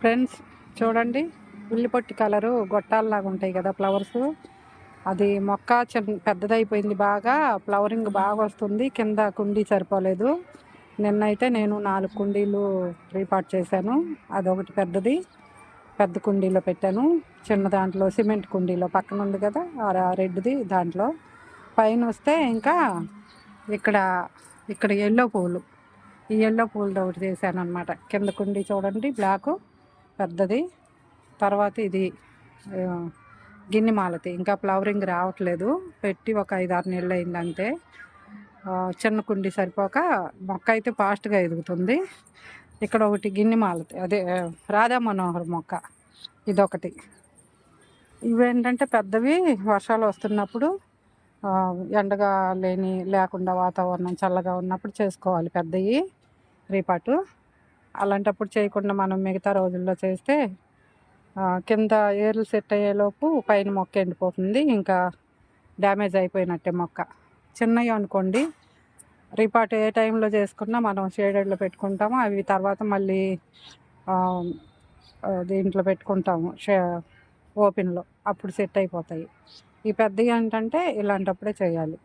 Friends, చూడండి. ఉల్లిపొట్టి colour గొట్టాల్లాగా ఉంటాయి కదా ఫ్లవర్స్. అది మొక్క పెద్దదైపోయింది, బాగా ఫ్లవరింగ్ బాగా వస్తుంది. కింద కుండీ సరిపోలేదు. నిన్నైతే నేను 4 కుండీలు రీపాట్ చేశాను. అదొకటి పెద్దది, పెద్ద కుండీలో పెట్టాను. చిన్న దాంట్లో సిమెంట్ కుండీలో పక్కన ఉంది కదా రెడ్ది, దాంట్లో పైన వస్తే ఇంకా ఇక్కడ ఇక్కడ ఎల్లో పూలు, ఈ ఎల్లో పూలది ఒకటి చేశాను అనమాట. కింద కుండీ చూడండి, బ్లాకు పెద్దది. తర్వాత ఇది గిన్నె మాలతి, ఇంకా ఫ్లవరింగ్ రావట్లేదు. పెట్టి ఒక 5-6 నెలలు అయింది అంతే. చిన్న కుండీ సరిపోక మొక్క అయితే ఫాస్ట్గా ఎదుగుతుంది. ఇక్కడ ఒకటి గిన్నె మాలతి, అదే రాధా మనోహర్ మొక్క, ఇదొకటి. ఇవేంటంటే పెద్దవి, వర్షాలు వస్తున్నప్పుడు ఎండగా లేకుండా వాతావరణం చల్లగా ఉన్నప్పుడు చేసుకోవాలి పెద్దవి రీపాటు. అలాంటప్పుడు చేయకుండా మనం మిగతా రోజుల్లో చేస్తే కింద ఏర్లు సెట్ అయ్యేలోపు పైన మొక్క ఎండిపోతుంది, ఇంకా డ్యామేజ్ అయిపోయినట్టే మొక్క. చిన్నవి అనుకోండి, రీపాట్ ఏ టైంలో చేసుకున్నా మనం షేడెడ్లో పెట్టుకుంటాము. అవి తర్వాత మళ్ళీ దీంట్లో పెట్టుకుంటాము ఓపెన్లో, అప్పుడు సెట్ అయిపోతాయి. ఈ పెద్దవి ఏంటంటే ఇలాంటప్పుడే చేయాలి.